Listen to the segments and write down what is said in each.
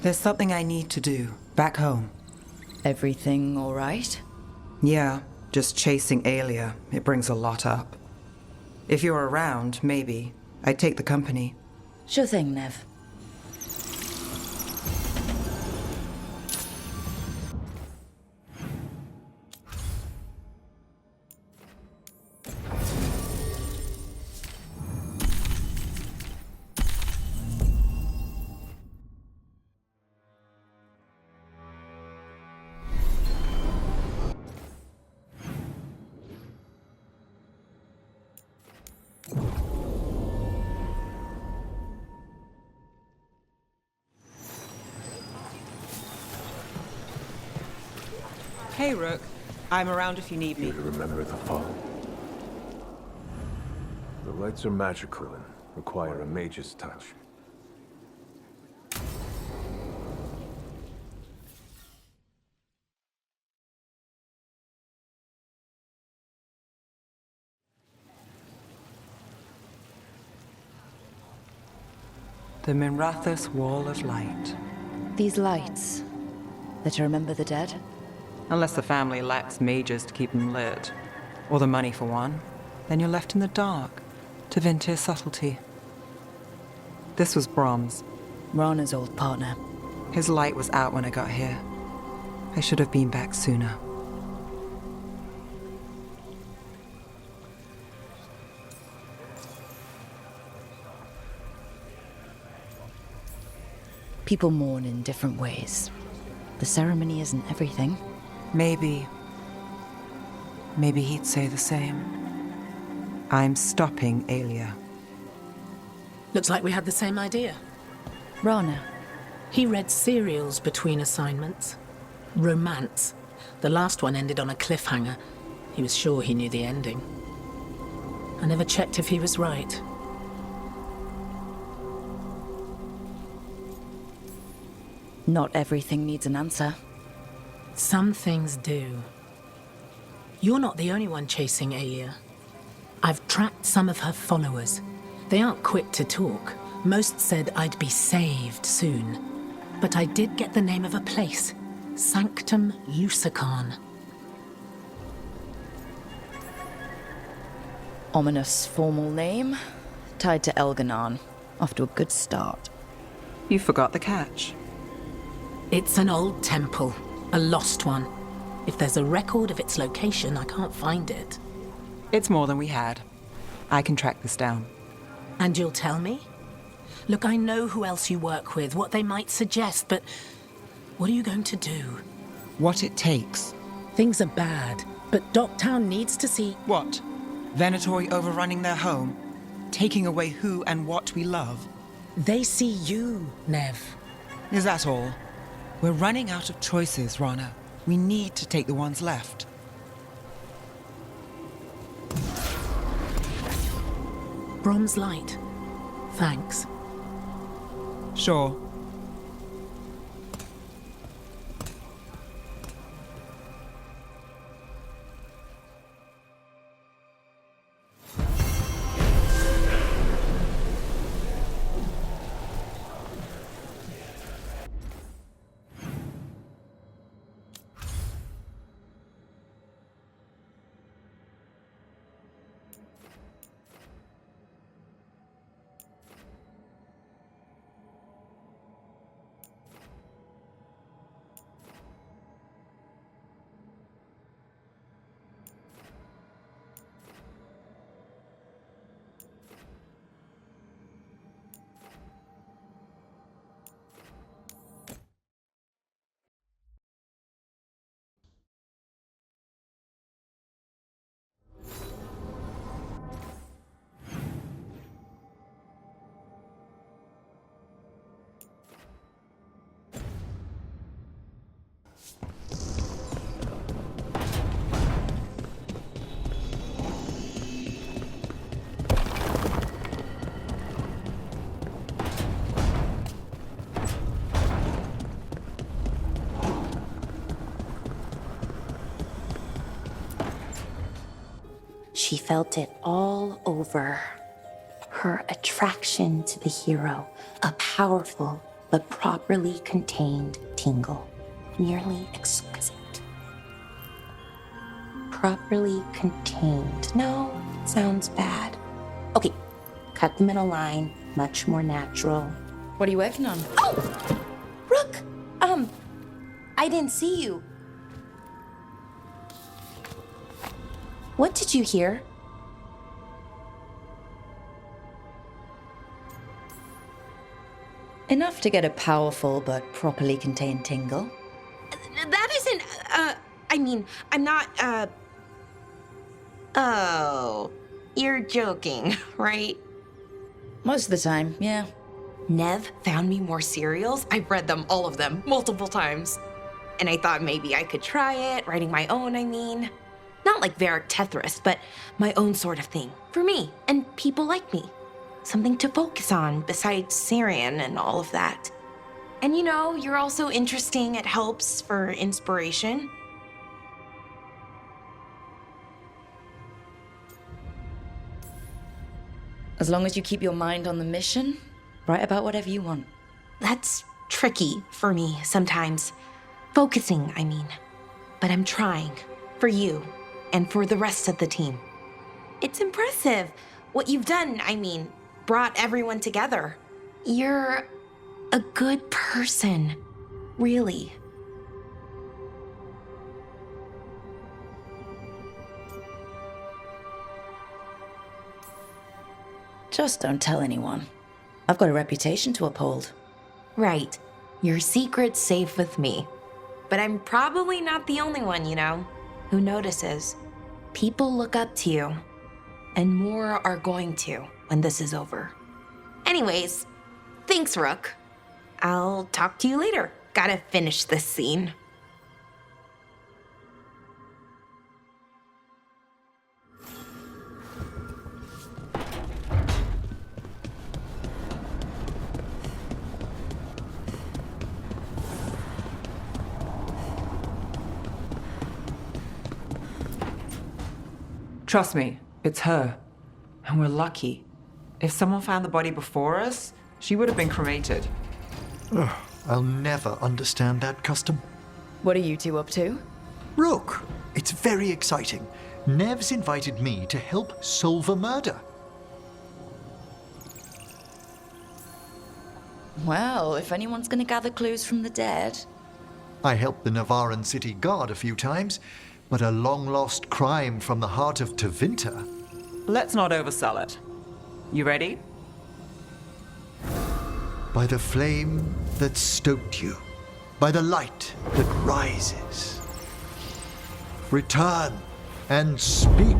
There's something I need to do, back home. Everything all right? Yeah, just chasing Alia. It brings a lot up. If you're around, maybe. I'd take the company. Sure thing, Nev. Hey, Rook. I'm around if you need me. You remember the fall? The lights are magical and require a mage's touch. The Minrathous Wall of Light. These lights, they're to remember the dead? Unless the family lacks mages to keep them lit, or the money for one, then you're left in the dark to Ventir's subtlety. This was Brom's. Rana's old partner. His light was out when I got here. I should have been back sooner. People mourn in different ways. The ceremony isn't everything. Maybe he'd say the same. I'm stopping Alia. Looks like we had the same idea. Rana. He read serials between assignments. Romance. The last one ended on a cliffhanger. He was sure he knew the ending. I never checked if he was right. Not everything needs an answer. Some things do. You're not the only one chasing Aya. I've tracked some of her followers. They aren't quick to talk. Most said I'd be saved soon. But I did get the name of a place. Sanctum Lucican. Ominous formal name, tied to Elganon. Off to a good start. You forgot the catch. It's an old temple. A lost one. If there's a record of its location, I can't find it. It's more than we had. I can track this down. And you'll tell me? Look, I know who else you work with, what they might suggest, but what are you going to do? What it takes. Things are bad, but Docktown needs to see... What? Venitori overrunning their home? Taking away who and what we love? They see you, Nev. Is that all? We're running out of choices, Rana. We need to take the ones left. Brom's light. Thanks. Sure. She felt it all over. Her attraction to the hero, a powerful, but properly contained tingle. Nearly exquisite. Properly contained. No, sounds bad. Okay, cut the middle line. Much more natural. What are you working on? Oh! Rook! I didn't see you. What did you hear? Enough to get a powerful but properly contained tingle. That isn't, I mean, I'm not, Oh, you're joking, right? Most of the time, yeah. Nev found me more serials. I've read them, all of them, multiple times. And I thought maybe I could try it, writing my own, I mean. Not like Varric Tethris, but my own sort of thing. For me, and people like me. Something to focus on besides Syrian and all of that. And you know, you're also interesting. It helps for inspiration. As long as you keep your mind on the mission, write about whatever you want. That's tricky for me sometimes. Focusing, I mean. But I'm trying. For you. And for the rest of the team. It's impressive. What you've done, I mean, brought everyone together. You're a good person. Really. Just don't tell anyone. I've got a reputation to uphold. Right. Your secret's safe with me. But I'm probably not the only one, you know, who notices. People look up to you. And more are going to when this is over. Anyways, thanks, Rook. I'll talk to you later. Gotta finish this scene. Trust me, it's her. And we're lucky. If someone found the body before us, she would have been cremated. Ugh, I'll never understand that custom. What are you two up to? Rook, it's very exciting. Nev's invited me to help solve a murder. Well, if anyone's gonna gather clues from the dead. I helped the Navaran city guard a few times, but a long-lost crime from the heart of Tevinter. Let's not oversell it. You ready? By the flame that stoked you, by the light that rises. Return and speak.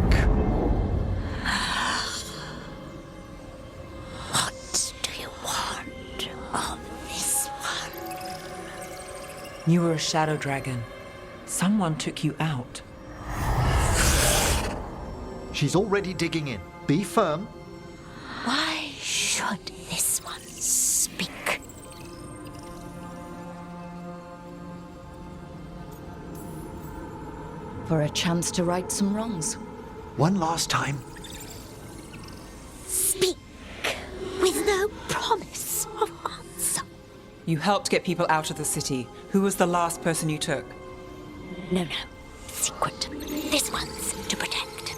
What do you want of this one? You were a shadow dragon. Someone took you out. She's already digging in. Be firm. Why should this one speak? For a chance to right some wrongs. One last time. Speak with no promise of answer. You helped get people out of the city. Who was the last person you took? No. Secret. This one's to protect.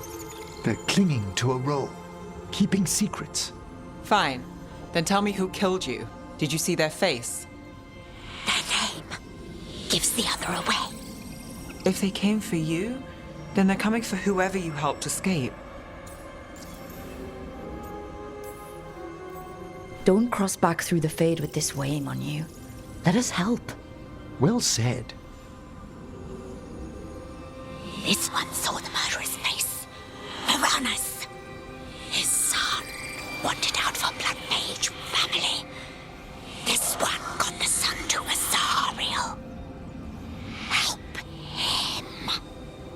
They're clinging to a role, keeping secrets. Fine. Then tell me who killed you. Did you see their face? Their name gives the other away. If they came for you, then they're coming for whoever you helped escape. Don't cross back through the Fade with this weighing on you. Let us help. Well said. This one saw the murderer's face. Uranus. His son wanted out for Blood Mage family. This one got the son to Azariel. Help him.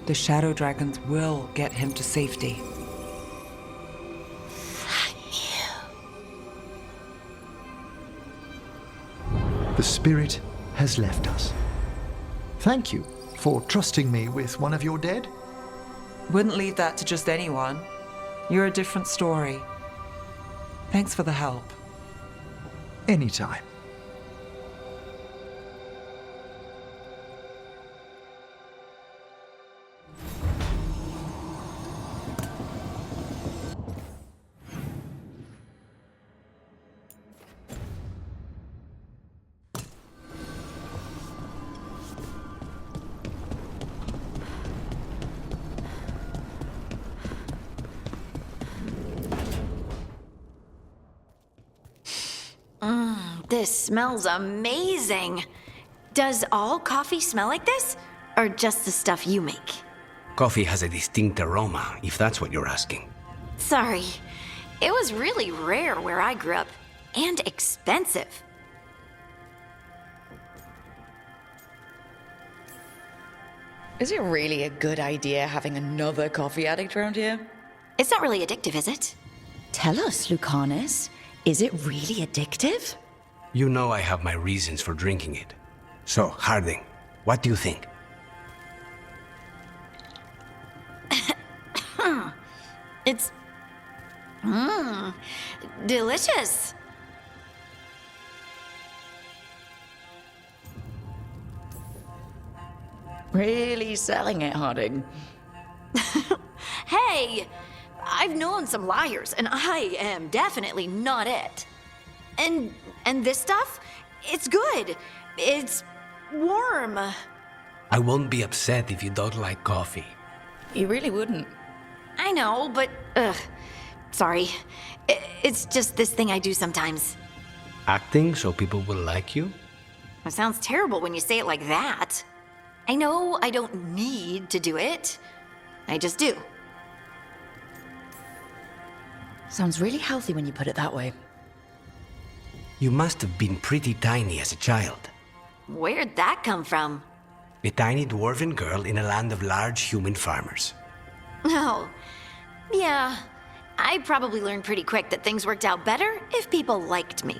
The shadow dragons will get him to safety. Thank you. The spirit has left us. Thank you for trusting me with one of your dead. Wouldn't leave that to just anyone. You're a different story. Thanks for the help. Anytime. This smells amazing. Does all coffee smell like this? Or just the stuff you make? Coffee has a distinct aroma, if that's what you're asking. Sorry. It was really rare where I grew up. And expensive. Is it really a good idea having another coffee addict around here? It's not really addictive, is it? Tell us, Lucanus. Is it really addictive? You know I have my reasons for drinking it. So, Harding, what do you think? It's... delicious. Really selling it, Harding. Hey! I've known some liars, and I am definitely not it. And this stuff? It's good. It's warm. I won't be upset if you don't like coffee. You really wouldn't. I know, but... sorry. It's just this thing I do sometimes. Acting so people will like you? It sounds terrible when you say it like that. I know I don't need to do it. I just do. Sounds really healthy when you put it that way. You must have been pretty tiny as a child. Where'd that come from? A tiny dwarven girl in a land of large human farmers. Oh, yeah. I probably learned pretty quick that things worked out better if people liked me.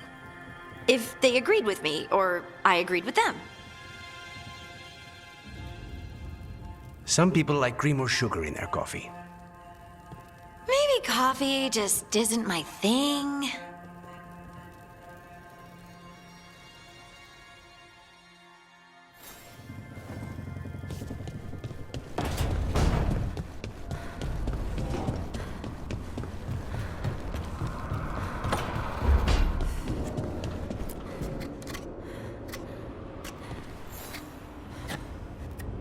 If they agreed with me, or I agreed with them. Some people like cream or sugar in their coffee. Maybe coffee just isn't my thing.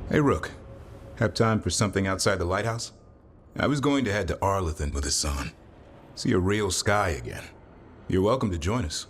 Hey, Rook. Have time for something outside the lighthouse? I was going to head to Arlington with Hassan. See a real sky again. You're welcome to join us.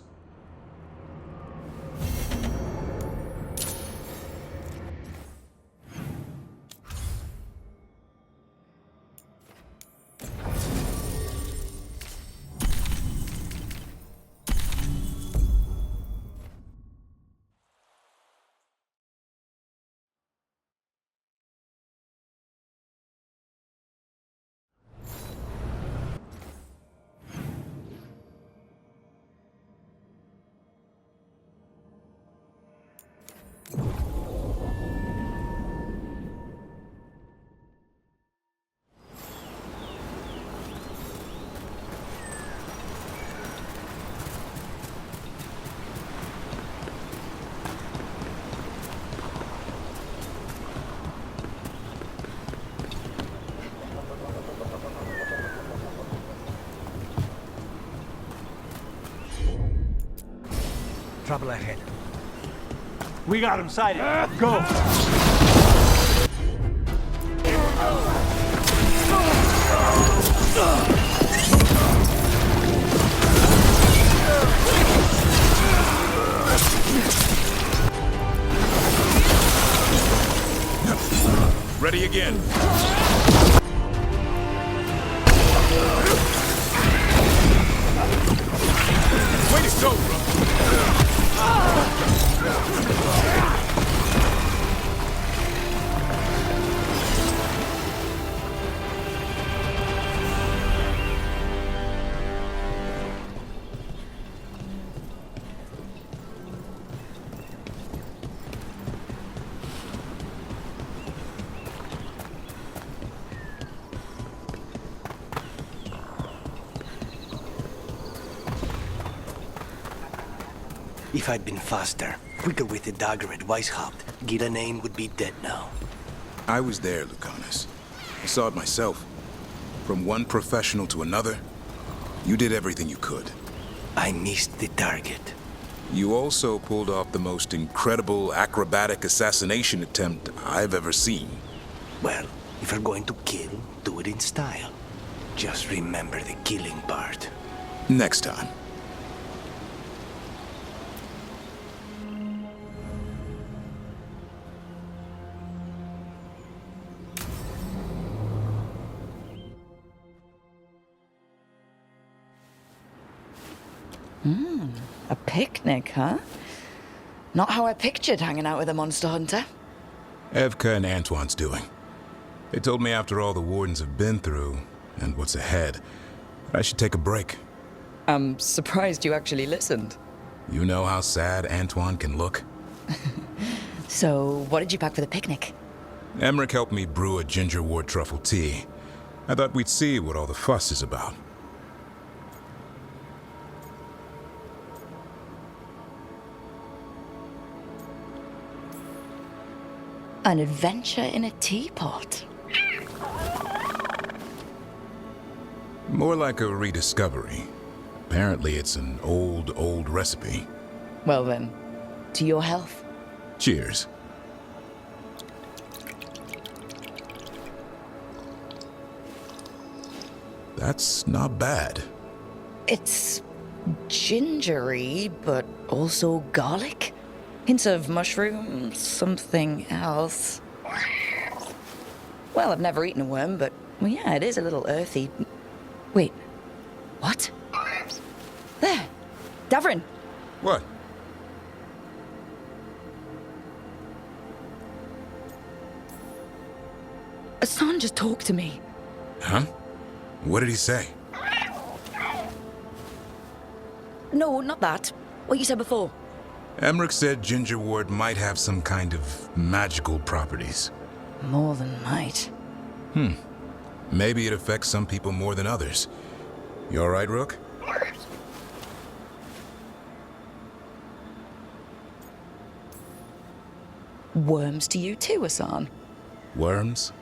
Trouble ahead. We got him sighted. Go! Ready again. Way to go, bro. If I'd been faster, quicker with the dagger at Weishaupt, Gillenane would be dead now. I was there, Lucanus. I saw it myself. From one professional to another, you did everything you could. I missed the target. You also pulled off the most incredible acrobatic assassination attempt I've ever seen. Well, if you're going to kill, do it in style. Just remember the killing part. Next time. A picnic, huh? Not how I pictured hanging out with a monster hunter. Evka and Antoine's doing. They told me after all the wardens have been through, and what's ahead, that I should take a break. I'm surprised you actually listened. You know how sad Antoine can look? So, what did you pack for the picnic? Emmerich helped me brew a ginger wort truffle tea. I thought we'd see what all the fuss is about. An adventure in a teapot. More like a rediscovery. Apparently it's an old recipe. Well then, to your health. Cheers. That's not bad. It's gingery, but also garlic. Hints of mushroom, something else. Well, I've never eaten a worm, but well, yeah, it is a little earthy. Wait, what? There, Davrin. What? Hassan just talked to me. Huh? What did he say? No, not that. What you said before. Emmerich said ginger wort might have some kind of magical properties. More than might. Maybe it affects some people more than others. You all right, Rook? Worms to you too, Hassan. Worms?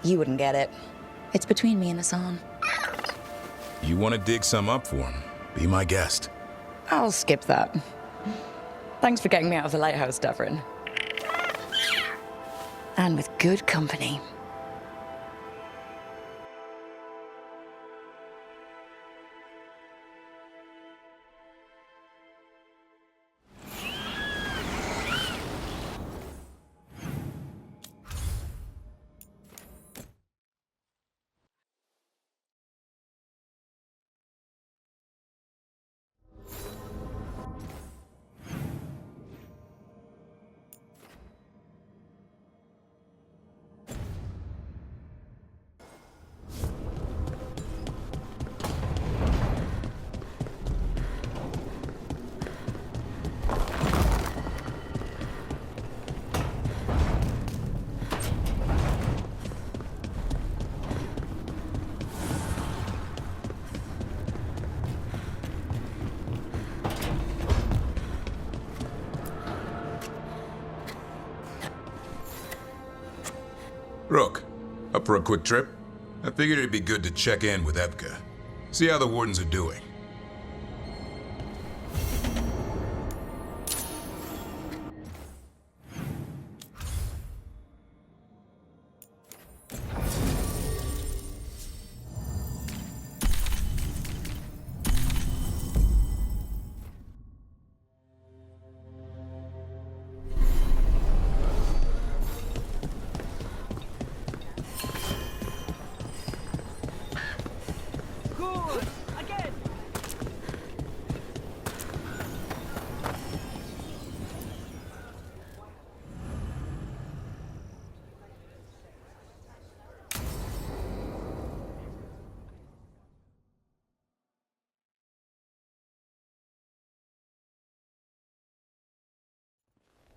You wouldn't get it. It's between me and Hassan. You want to dig some up for him? Be my guest. I'll skip that. Thanks for getting me out of the lighthouse, Davrin. And with good company. Rook, up for a quick trip? I figured it'd be good to check in with Evka. See how the wardens are doing.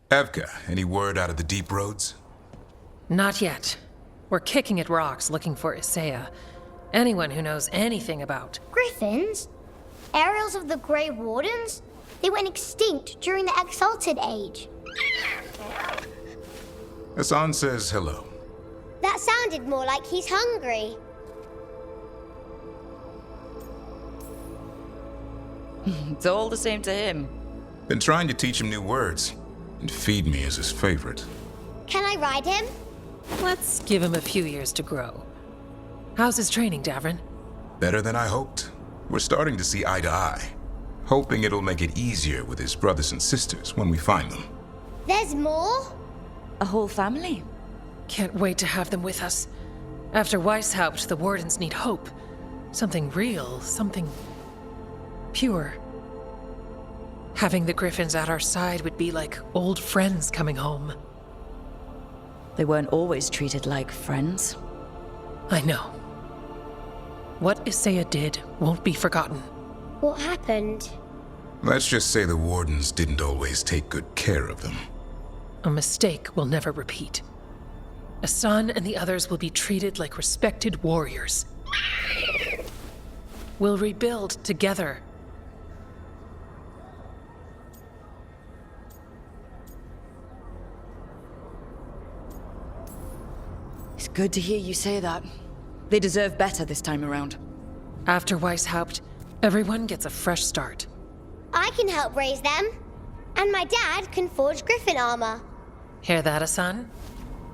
Evka, any word out of the deep roads? Not yet. We're kicking at rocks looking for Isaiah. Anyone who knows anything about... Griffins? Aerials of the Grey Wardens? They went extinct during the Exalted Age. Hassan says hello. That sounded more like he's hungry. It's all the same to him. Been trying to teach him new words, and feed me is his favorite. Can I ride him? Let's give him a few years to grow. How's his training, Davrin? Better than I hoped. We're starting to see eye to eye. Hoping it'll make it easier with his brothers and sisters when we find them. There's more? A whole family? Can't wait to have them with us. After Weishaupt, the wardens need hope. Something real, something pure. Having the Griffins at our side would be like old friends coming home. They weren't always treated like friends. I know. What Isaiah did won't be forgotten. What happened? Let's just say the wardens didn't always take good care of them. A mistake will never repeat. Asan and the others will be treated like respected warriors. We'll rebuild together. It's good to hear you say that. They deserve better this time around. After Weishaupt, everyone gets a fresh start. I can help raise them. And my dad can forge Griffin armor. Hear that, Asan?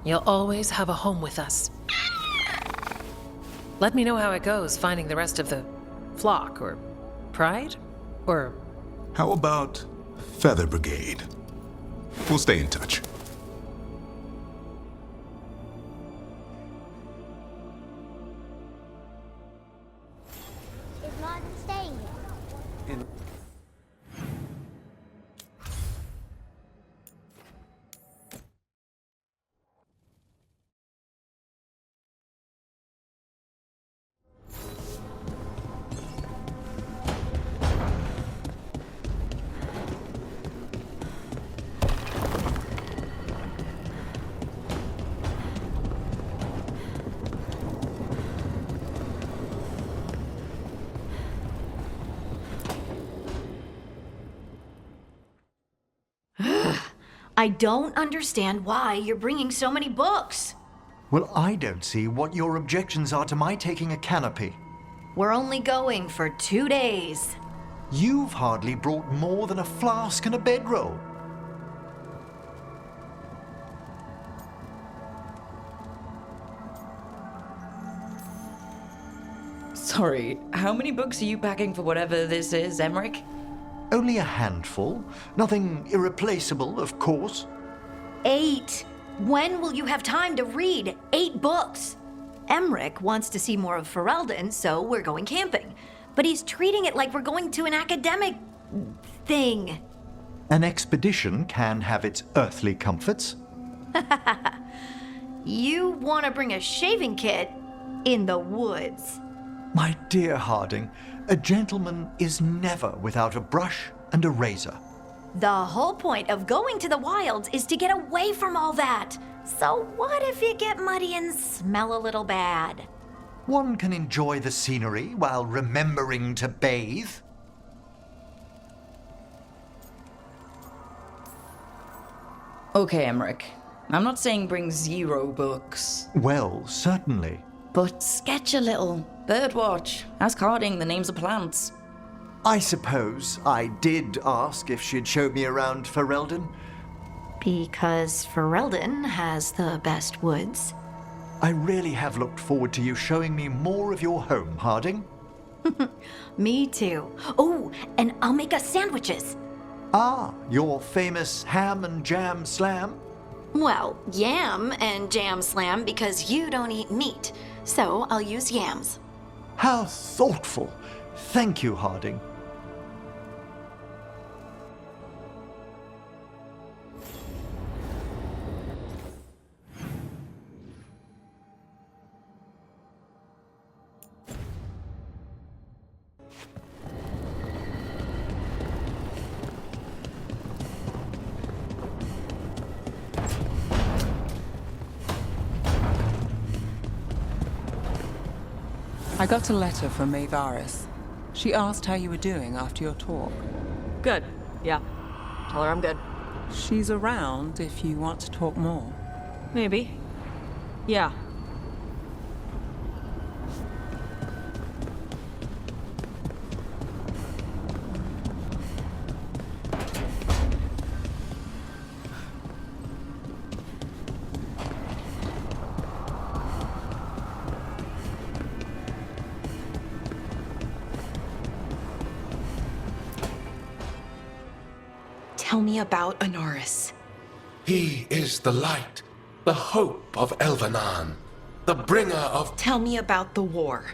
You'll always have a home with us. Let me know how it goes finding the rest of the flock, or pride, or... How about Feather Brigade? We'll stay in touch. Is Martin staying here? I don't understand why you're bringing so many books. Well, I don't see what your objections are to my taking a canopy. We're only going for 2 days. You've hardly brought more than a flask and a bedroll. Sorry, how many books are you packing for whatever this is, Emmerich? Only a handful. Nothing irreplaceable, of course. 8. When will you have time to read 8 books? Emmerich wants to see more of Ferelden, so we're going camping. But he's treating it like we're going to an academic thing. An expedition can have its earthly comforts. You want to bring a shaving kit in the woods. My dear Harding, a gentleman is never without a brush and a razor. The whole point of going to the wilds is to get away from all that. So what if you get muddy and smell a little bad? One can enjoy the scenery while remembering to bathe. Okay, Emmerich. I'm not saying bring 0 books. Well, certainly. But sketch a little. Birdwatch. Ask Harding the names of plants. I suppose I did ask if she'd show me around Ferelden. Because Ferelden has the best woods. I really have looked forward to you showing me more of your home, Harding. Me too. Oh, and I'll make us sandwiches. Ah, your famous ham and jam slam? Well, yam and jam slam because you don't eat meat. So I'll use yams. How thoughtful. Thank you, Harding. I got a letter from Maevaris. She asked how you were doing after your talk. Good. Yeah. Tell her I'm good. She's around if you want to talk more. Maybe. Yeah. Tell me about Anaris. He is the light, the hope of Elvenan, the bringer of... Tell me about the war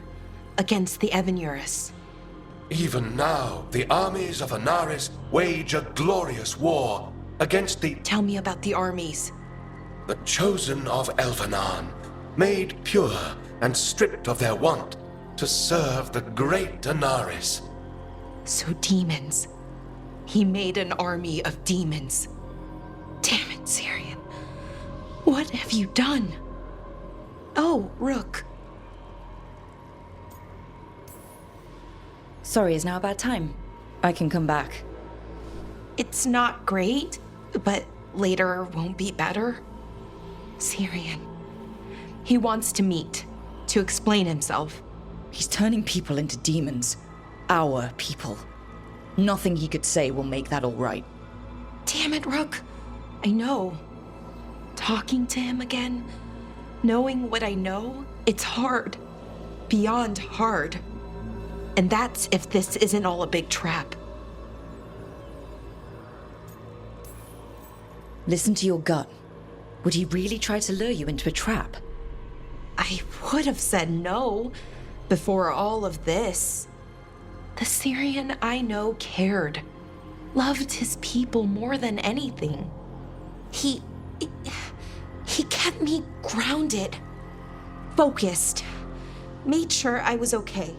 against the Evanuris. Even now, the armies of Anaris wage a glorious war against the... Tell me about the armies. The chosen of Elvenan, made pure and stripped of their want to serve the great Anaris. So demons. He made an army of demons. Damn it, Syrian. What have you done? Oh, Rook. Sorry, is now a bad time? I can come back. It's not great, but later won't be better. Syrian. He wants to meet, to explain himself. He's turning people into demons. Our people. Nothing he could say will make that all right. Damn it, Rook. I know. Talking to him again, knowing what I know, it's hard. Beyond hard. And that's if this isn't all a big trap. Listen to your gut. Would he really try to lure you into a trap? I would have said no before all of this. The Syrian I know cared, loved his people more than anything. He kept me grounded, focused, made sure I was okay.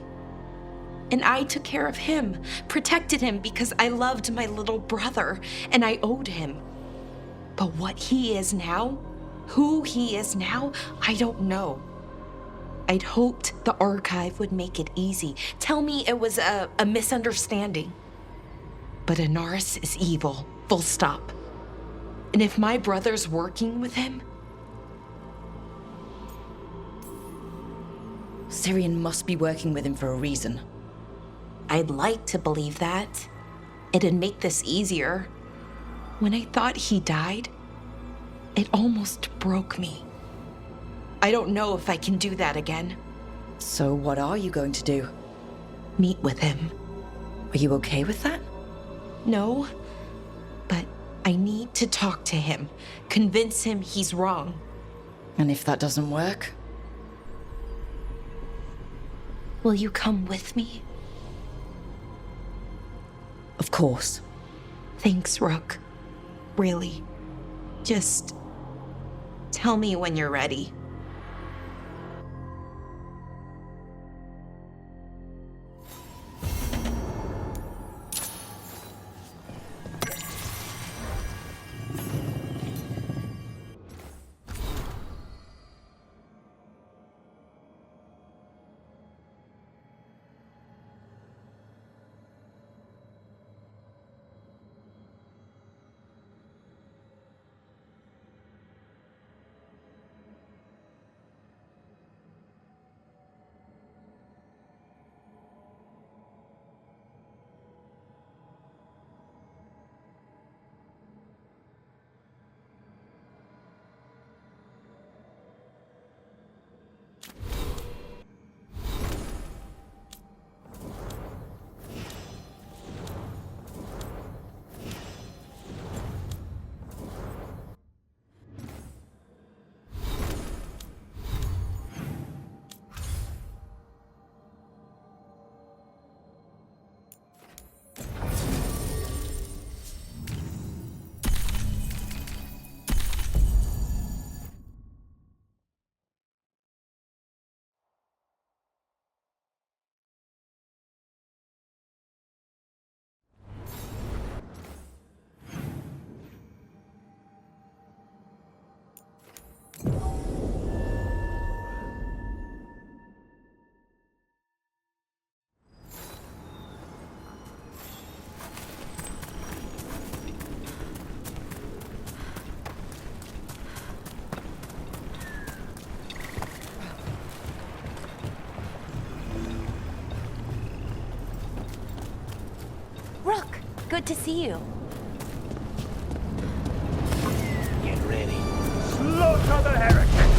And I took care of him, protected him because I loved my little brother and I owed him. But what he is now, who he is now, I don't know. I'd hoped the archive would make it easy, tell me it was a misunderstanding. But Anaris is evil, full stop. And if my brother's working with him... Syrian must be working with him for a reason. I'd like to believe that. It'd make this easier. When I thought he died, it almost broke me. I don't know if I can do that again. So what are you going to do? Meet with him. Are you okay with that? No, but I need to talk to him, convince him he's wrong. And if that doesn't work? Will you come with me? Of course. Thanks, Rook. Really. Just tell me when you're ready. Rook, good to see you. Get ready. Slaughter the heretics!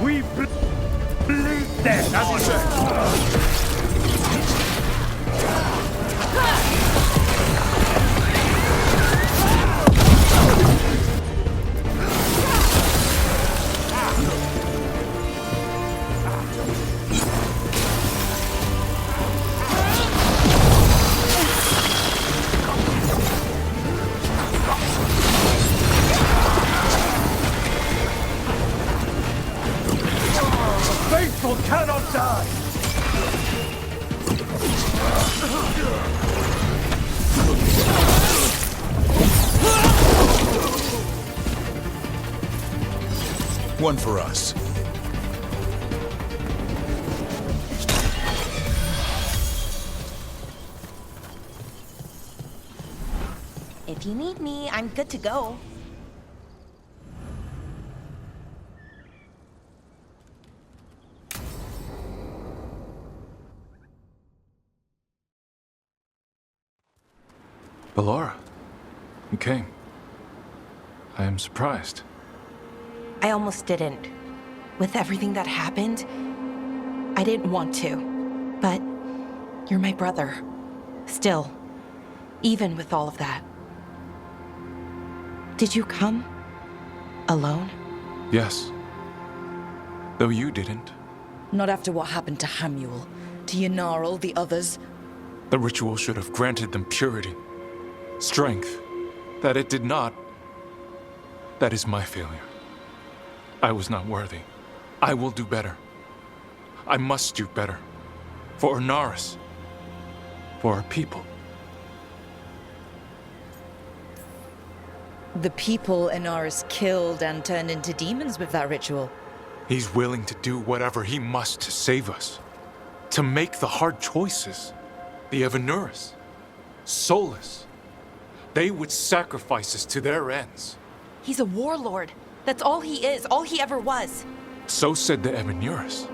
We bleed them! As you say. people cannot die! One for us. If you need me, I'm good to go. Ballora, you came. I am surprised. I almost didn't. With everything that happened, I didn't want to. But you're my brother. Still, even with all of that. Did you come? Alone? Yes. Though you didn't. Not after what happened to Hamuel, to Yanarl, the others. The ritual should have granted them purity. Strength. That it did not. That is my failure. I was not worthy. I will do better. I must do better. For Inaris. For our people. The people Inaris killed and turned into demons with that ritual. He's willing to do whatever he must to save us. To make the hard choices. The Evanuris. Soulless. They would sacrifice us to their ends. He's a warlord. That's all he is, all he ever was. So said the Evanuris.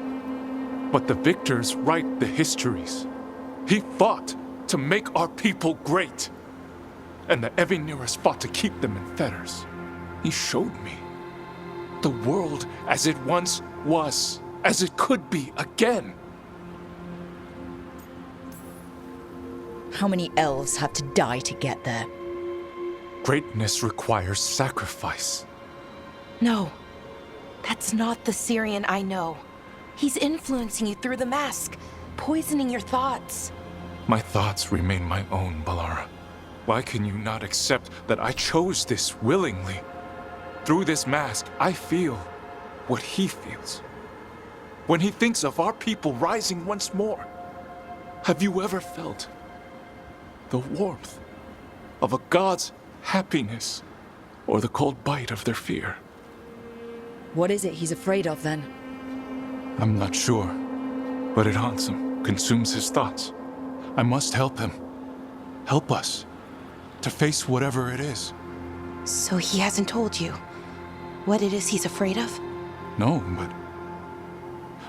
But the victors write the histories. He fought to make our people great. And the Evanuris fought to keep them in fetters. He showed me the world as it once was, as it could be again. How many elves have to die to get there? Greatness requires sacrifice. No, that's not the Syrian I know. He's influencing you through the mask, poisoning your thoughts. My thoughts remain my own, Ballora. Why can you not accept that I chose this willingly? Through this mask, I feel what he feels. When he thinks of our people rising once more, have you ever felt the warmth of a god's happiness or the cold bite of their fear? What is it he's afraid of then? I'm not sure, but it haunts him, consumes his thoughts. I must help him. Help us to face whatever it is. So he hasn't told you what it is he's afraid of? No, but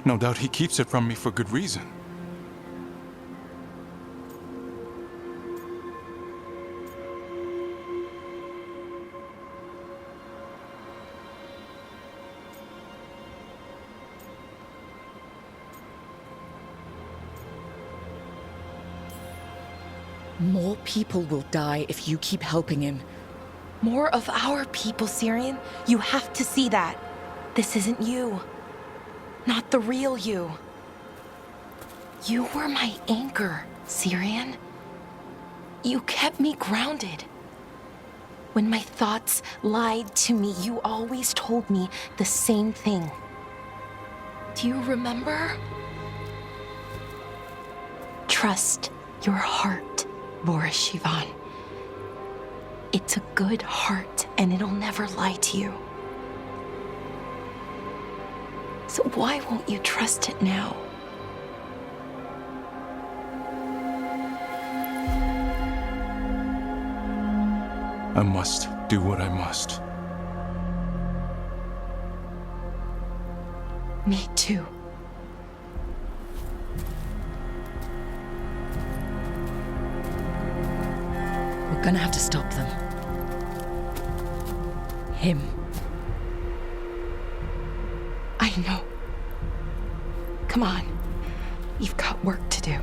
no doubt he keeps it from me for good reason. More people will die if you keep helping him. More of our people, Syrian. You have to see that. This isn't you. Not the real you. You were my anchor, Syrian. You kept me grounded. When my thoughts lied to me, you always told me the same thing. Do you remember? Trust your heart, Boris Shivan. It's a good heart, and it'll never lie to you. So why won't you trust it now? I must do what I must. Me too. We're gonna have to stop them. Him. I know. Come on. You've got work to do.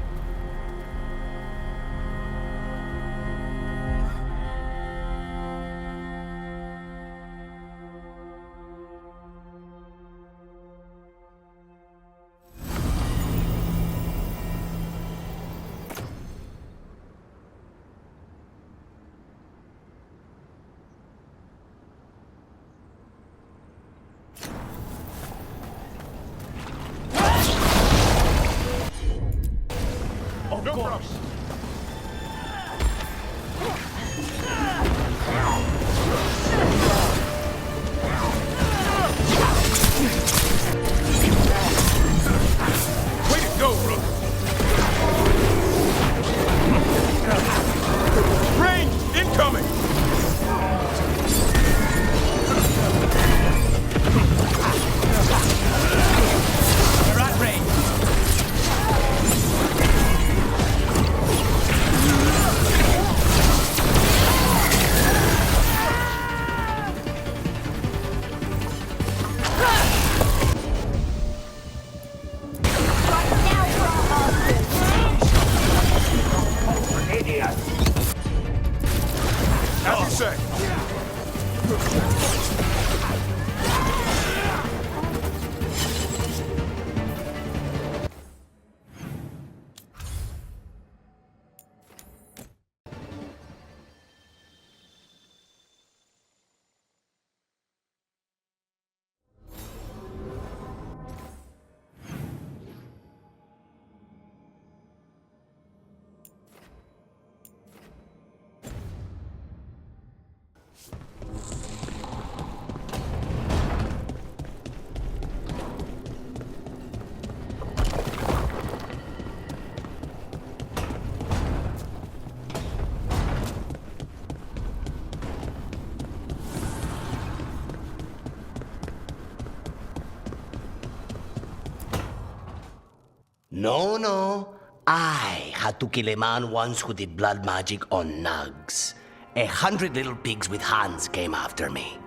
No. I had to kill a man once who did blood magic on nugs. 100 little pigs with hands came after me.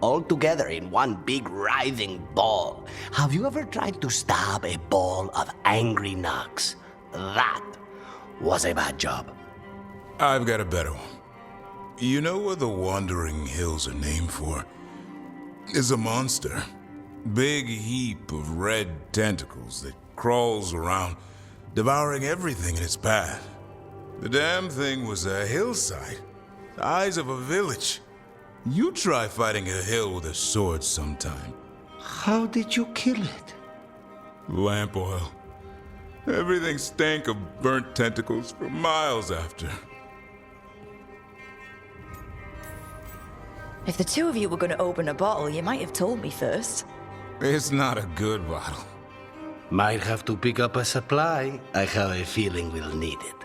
All together in one big writhing ball. Have you ever tried to stab a ball of angry nugs? That was a bad job. I've got a better one. You know what the Wandering Hills are named for? It's a monster. Big heap of red tentacles that crawls around, devouring everything in its path. The damn thing was a hillside, the size of a village. You try fighting a hill with a sword sometime. How did you kill it? Lamp oil. Everything stank of burnt tentacles for miles after. If the two of you were going to open a bottle, you might have told me first. It's not a good bottle. Might have to pick up a supply. I have a feeling we'll need it.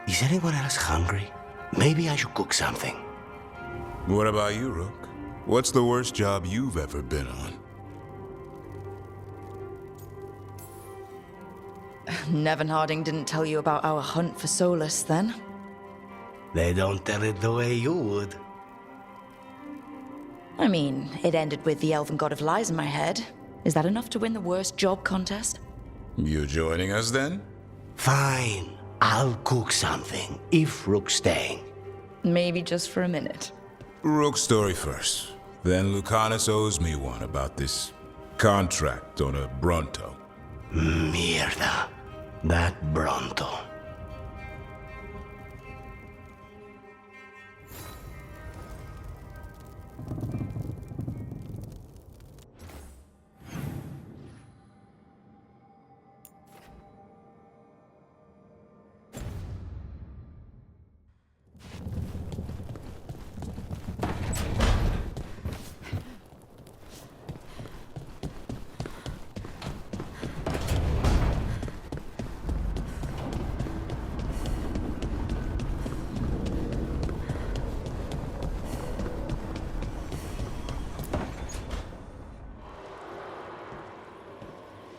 Is anyone else hungry? Maybe I should cook something. What about you, Rook? What's the worst job you've ever been on? Nevin Harding didn't tell you about our hunt for Solus, then? They don't tell it the way you would. I mean, it ended with the elven god of lies in my head. Is that enough to win the worst job contest? You joining us then? Fine. I'll cook something, if Rook's staying. Maybe just for a minute. Rook's story first. Then Lucanus owes me one about this contract on a Bronto. Mierda. That Bronto.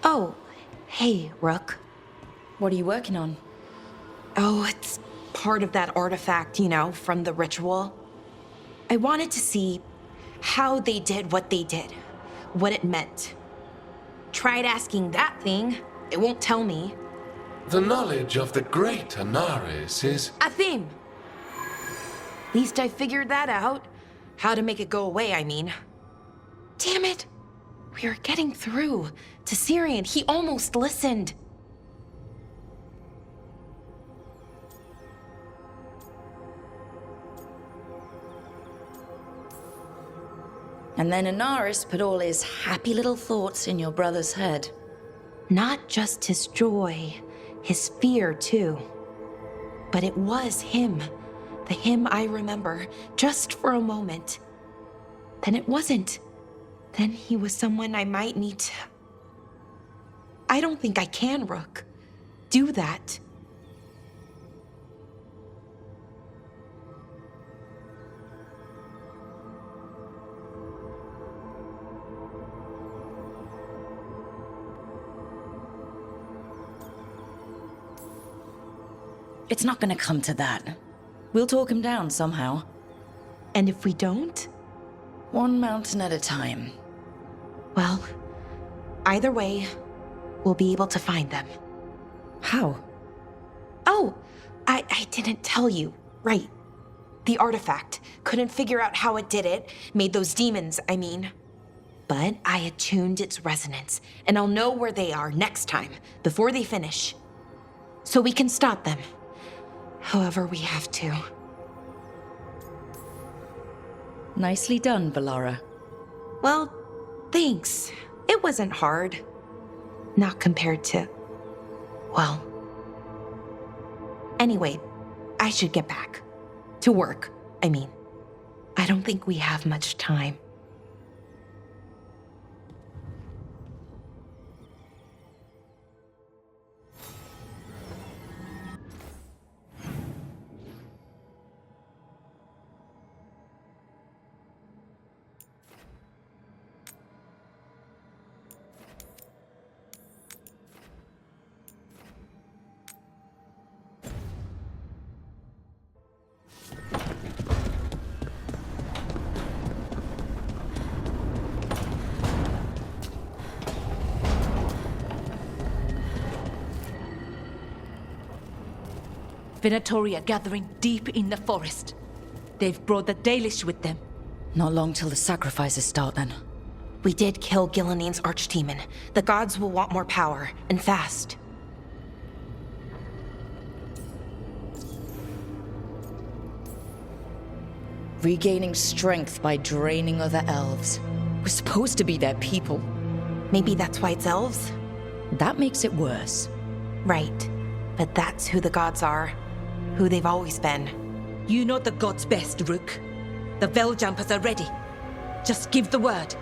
Oh, hey, Rook. What are you working on? Oh, it's part of that artifact, you know, from the ritual. I wanted to see how they did what they did, what it meant. Tried asking that thing, it won't tell me. The knowledge of the great Anaris is... A theme! At least I figured that out. How to make it go away, I mean. Damn it! We are getting through to Syrian. He almost listened. And then Anaris put all his happy little thoughts in your brother's head. Not just his joy, his fear too. But it was him, the him I remember, just for a moment. Then it wasn't. Then he was someone I might need to... I don't think I can, Rook. Do that. It's not gonna come to that. We'll talk him down somehow. And if we don't? One mountain at a time. Well, either way, we'll be able to find them. How? Oh, I didn't tell you. Right. The artifact. Couldn't figure out how it did it. Made those demons, I mean. But I attuned its resonance, and I'll know where they are next time, before they finish. So we can stop them. However we have to. Nicely done, Balara. Well, thanks. It wasn't hard. Not compared to... well... Anyway, I should get back. To work, I mean. I don't think we have much time. Venatori are gathering deep in the forest. They've brought the Dalish with them. Not long till the sacrifices start, then. We did kill Gillinean's archdemon. The gods will want more power, and fast. Regaining strength by draining other elves. We're supposed to be their people. Maybe that's why it's elves? That makes it worse. Right. But that's who the gods are. Who they've always been. You know the gods best, Rook. The Veiljumpers are ready. Just give the word.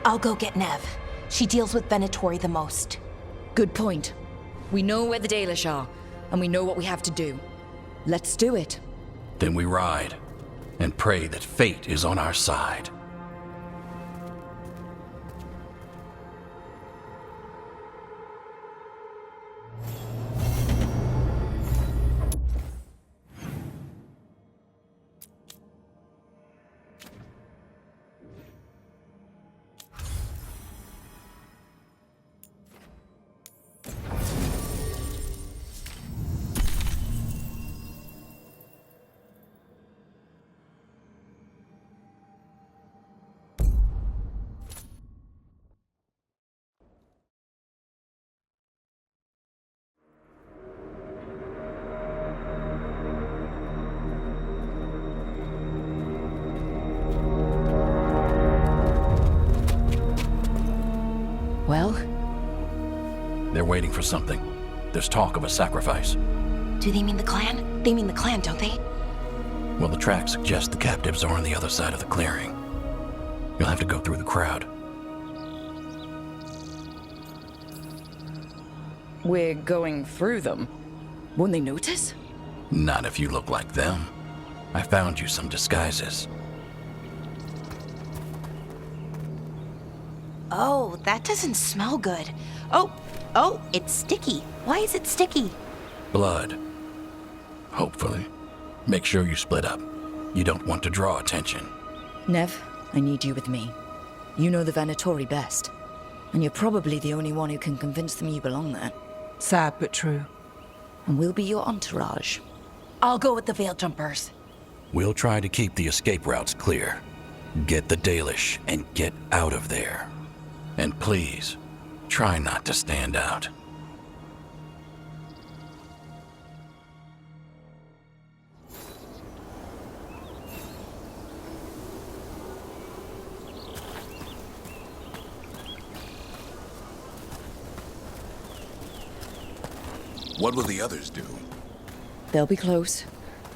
I'll go get Nev. She deals with Venatori the most. Good point. We know where the Dalish are, and we know what we have to do. Let's do it. Then we ride, and pray that fate is on our side. Well? They're waiting for something. There's talk of a sacrifice. Do they mean the clan? They mean the clan, don't they? Well, the tracks suggest the captives are on the other side of the clearing. You'll have to go through the crowd. We're going through them. Won't they notice? Not if you look like them. I found you some disguises. Oh, that doesn't smell good. Oh, it's sticky. Why is it sticky? Blood. Hopefully. Make sure you split up. You don't want to draw attention. Nev, I need you with me. You know the Vanatori best. And you're probably the only one who can convince them you belong there. Sad but true. And we'll be your entourage. I'll go with the Veiljumpers. We'll try to keep the escape routes clear. Get the Dalish and get out of there. And please, try not to stand out. What will the others do? They'll be close,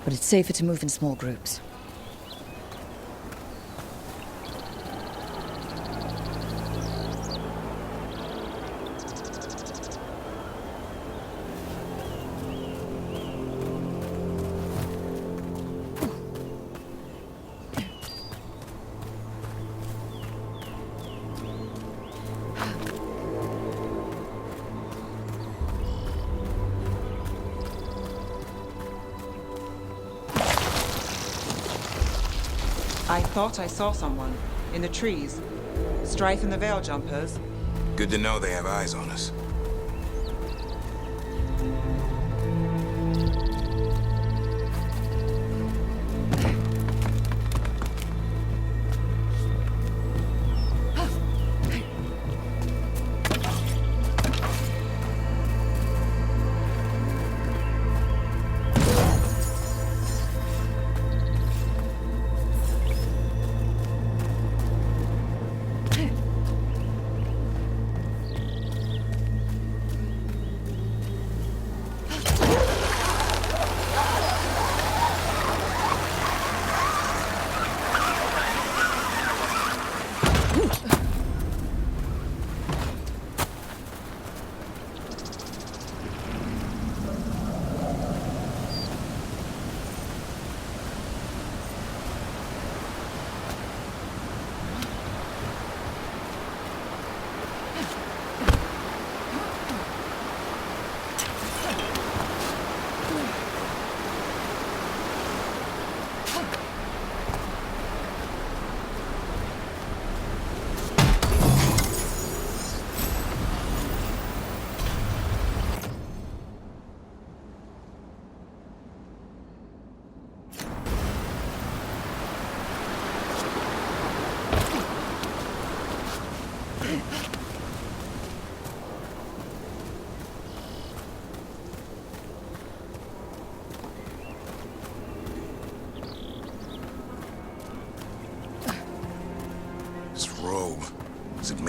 but it's safer to move in small groups. I thought I saw someone in the trees. Strife and the Veiljumpers. Good to know they have eyes on us.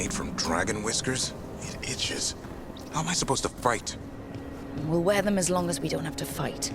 made from dragon whiskers? It itches. How am I supposed to fight? We'll wear them as long as we don't have to fight.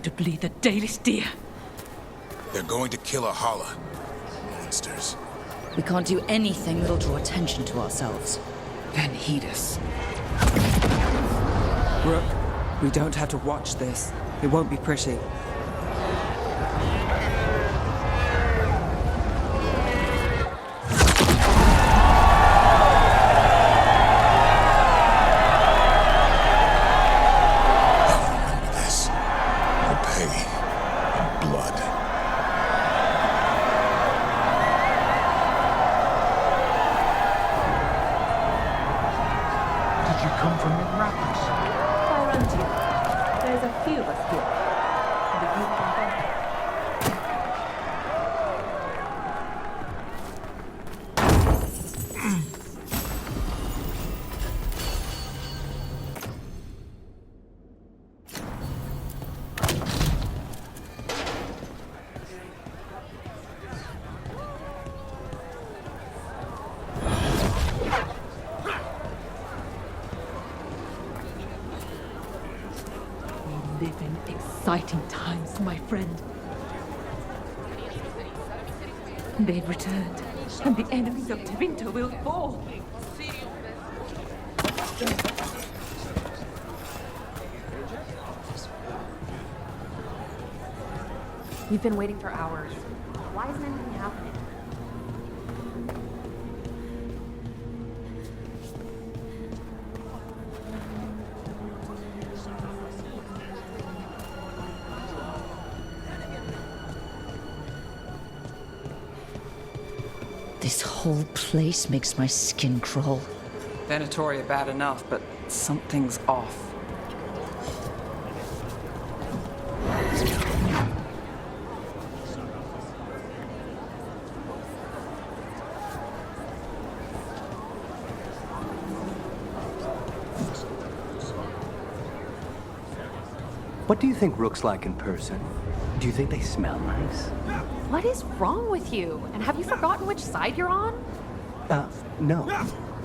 To bleed the Dalish deer. They're going to kill a holla. Monsters. We can't do anything that'll draw attention to ourselves. Then heed us. Rook, we don't have to watch this. It won't be pretty. Exciting times, my friend. They've returned, and the enemies of Tevinter will fall. We've been waiting for hours. Why isn't anything happening? This whole place makes my skin crawl. Venatori are bad enough, but something's off. What do you think Rook's like in person? Do you think they smell nice? What is wrong with you? And have you forgotten which side you're on? No.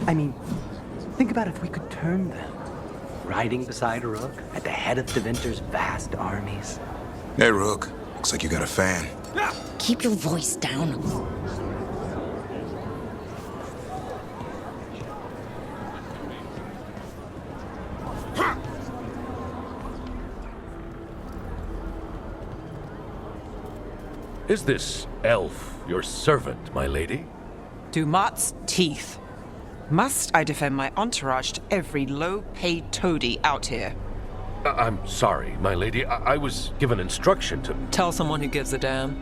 I mean, think about if we could turn them. Riding beside Rook, at the head of Tevinter's vast armies. Hey, Rook. Looks like you got a fan. Keep your voice down. Is this elf your servant, my lady? Dumat's teeth. Must I defend my entourage to every low-paid toady out here? I'm sorry, my lady. I was given instruction to... Tell someone who gives a damn.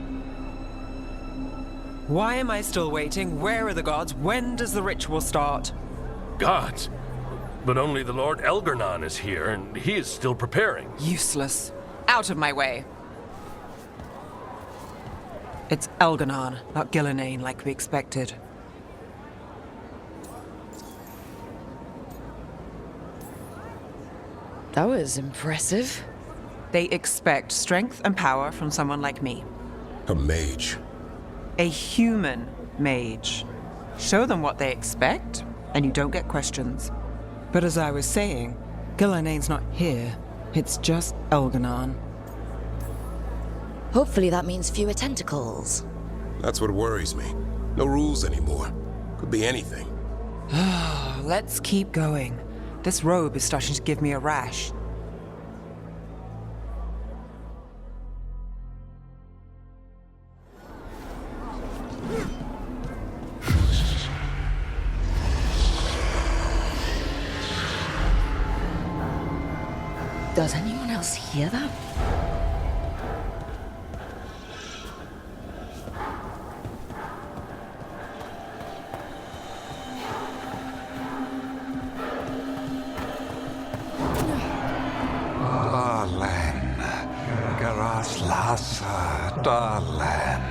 Why am I still waiting? Where are the gods? When does the ritual start? Gods? But only the Lord Elgarnon is here, and he is still preparing. Useless. Out of my way. Elganon, not Gillenane like we expected. That was impressive. They expect strength and power from someone like me. A mage. A human mage. Show them what they expect, and you don't get questions. But as I was saying, Gillenane's not here. It's just Elganon. Hopefully that means fewer tentacles. That's what worries me. No rules anymore. Could be anything. Let's keep going. This robe is starting to give me a rash. Does anyone else hear that? Darling, Garaslasa, darling.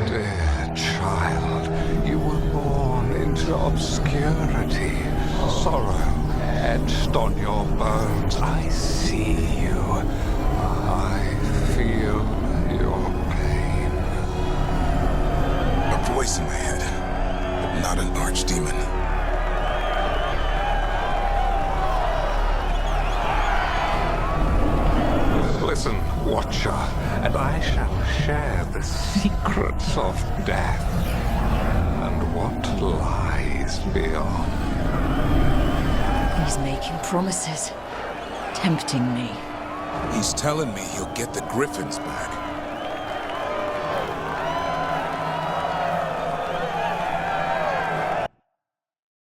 Dear child, you were born into obscurity, sorrow etched on your bones. I see you. I feel your pain. A voice in my head, but not an archdemon. Listen, Watcher, and I shall share the secrets of death and what lies beyond. He's making promises, tempting me. He's telling me he'll get the griffins back.